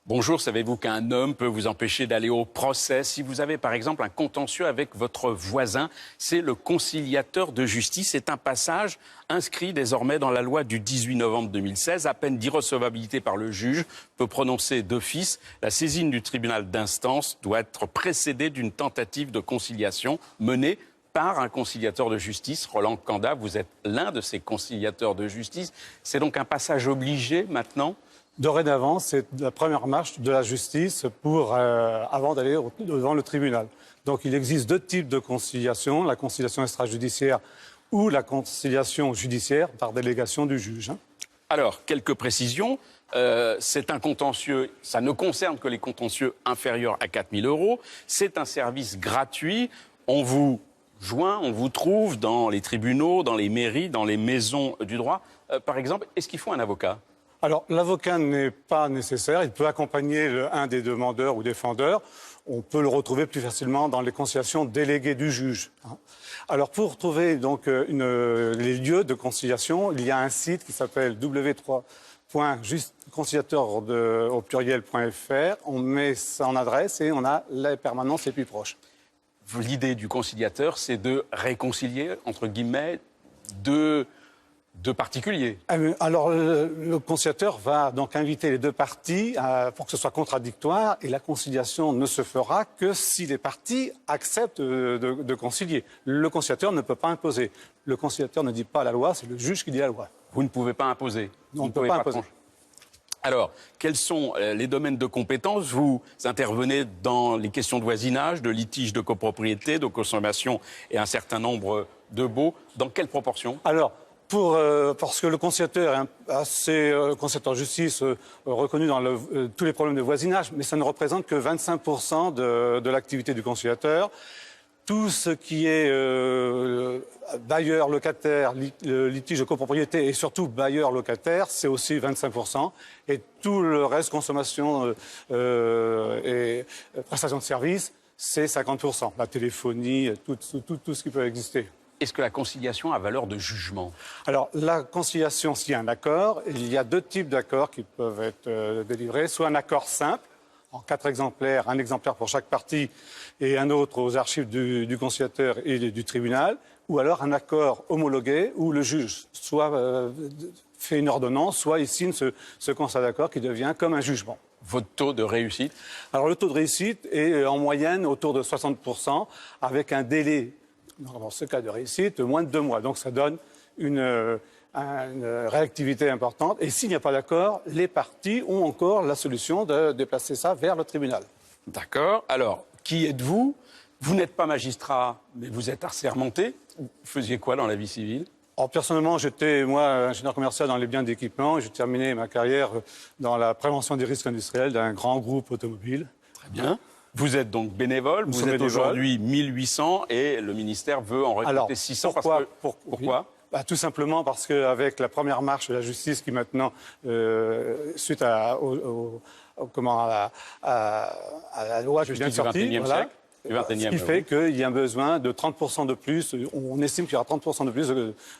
Bonjour, savez-vous qu'un homme peut vous empêcher d'aller au procès si vous avez par exemple un contentieux avec votre voisin? C'est le conciliateur de justice. C'est un passage inscrit désormais dans la loi du 18 novembre 2016. À peine d'irrecevabilité par le juge peut prononcer d'office. La saisine du tribunal d'instance doit être précédée d'une tentative de conciliation menée par un conciliateur de justice. Roland Kanda, vous êtes l'un de ces conciliateurs de justice. C'est donc un passage obligé maintenant? Dorénavant, c'est la première marche de la justice avant d'aller devant le tribunal. Donc il existe deux types de conciliation, la conciliation extrajudiciaire ou la conciliation judiciaire par délégation du juge. Alors, quelques précisions. C'est un contentieux, ça ne concerne que les contentieux inférieurs à 4 000 €. C'est un service gratuit. On vous joint, on vous trouve dans les tribunaux, dans les mairies, dans les maisons du droit. Par exemple, est-ce qu'il faut un avocat ? Alors, l'avocat n'est pas nécessaire. Il peut accompagner un des demandeurs ou défendeurs. On peut le retrouver plus facilement dans les conciliations déléguées du juge. Alors, pour trouver donc les lieux de conciliation, il y a un site qui s'appelle w3.conciliateur.fr. On met son adresse et on a la permanence les plus proches. L'idée du conciliateur, c'est de réconcilier, entre guillemets, deux particuliers. Alors, le conciliateur va donc inviter les deux parties pour que ce soit contradictoire et la conciliation ne se fera que si les parties acceptent de concilier. Le conciliateur ne peut pas imposer. Le conciliateur ne dit pas la loi, c'est le juge qui dit la loi. Vous ne pouvez pas imposer. On ne peut pas imposer. Alors, quels sont les domaines de compétences? Vous intervenez dans les questions de voisinage, de litige de copropriété, de consommation et un certain nombre de baux. Dans quelle proportion? Alors, parce que le conciliateur est conciliateur de justice reconnu dans tous les problèmes de voisinage, mais ça ne représente que 25% de l'activité du conciliateur. Tout ce qui est bailleur, locataire, litige de copropriété et surtout bailleur, locataire, c'est aussi 25%. Et tout le reste, consommation et prestation de services, c'est 50%. La téléphonie, tout ce qui peut exister. Est-ce que la conciliation a valeur de jugement? Alors, la conciliation, s'il y a un accord, il y a deux types d'accords qui peuvent être délivrés. Soit un accord simple, en 4 exemplaires, un exemplaire pour chaque partie et un autre aux archives du conciliateur et du tribunal, ou alors un accord homologué où le juge soit fait une ordonnance, soit il signe ce constat d'accord qui devient comme un jugement. Votre taux de réussite? Alors, le taux de réussite est en moyenne autour de 60%, avec un délai, dans ce cas de réussite, moins de 2 mois. Donc ça donne une réactivité importante. Et s'il n'y a pas d'accord, les parties ont encore la solution de déplacer ça vers le tribunal. D'accord. Alors, qui êtes-vous? Vous n'êtes pas magistrat, mais vous êtes assermenté. Vous faisiez quoi dans la vie civile? Alors, personnellement, j'étais, moi, ingénieur commercial dans les biens d'équipement. J'ai terminé ma carrière dans la prévention des risques industriels d'un grand groupe automobile. Très bien. Vous êtes donc bénévole, vous êtes aujourd'hui 1800 et le ministère veut en recruter 600. Pourquoi? Tout simplement parce qu'avec la première marche de la justice qui maintenant, suite à la loi qui vient de sortir, ce qui fait qu'il y a un besoin de 30% de plus, on estime qu'il y aura 30% de plus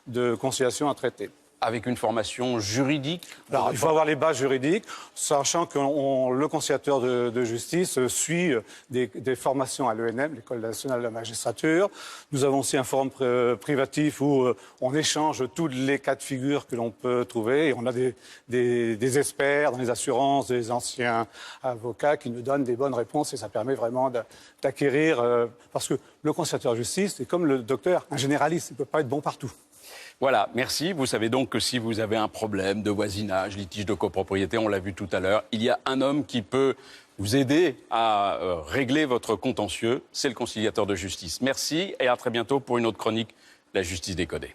de conciliation à traiter. Avec une formation juridique? Alors, il faut avoir les bases juridiques, sachant que le conciliateur de justice suit des formations à l'ENM, l'École nationale de la magistrature. Nous avons aussi un forum privatif où on échange tous les cas de figure que l'on peut trouver. Et on a des experts dans les assurances, des anciens avocats qui nous donnent des bonnes réponses et ça permet vraiment d'acquérir... parce que le conciliateur de justice, c'est comme le docteur, un généraliste, il ne peut pas être bon partout. Voilà, merci. Vous savez donc que si vous avez un problème de voisinage, litige de copropriété, on l'a vu tout à l'heure, il y a un homme qui peut vous aider à régler votre contentieux, c'est le conciliateur de justice. Merci et à très bientôt pour une autre chronique, La Justice décodée.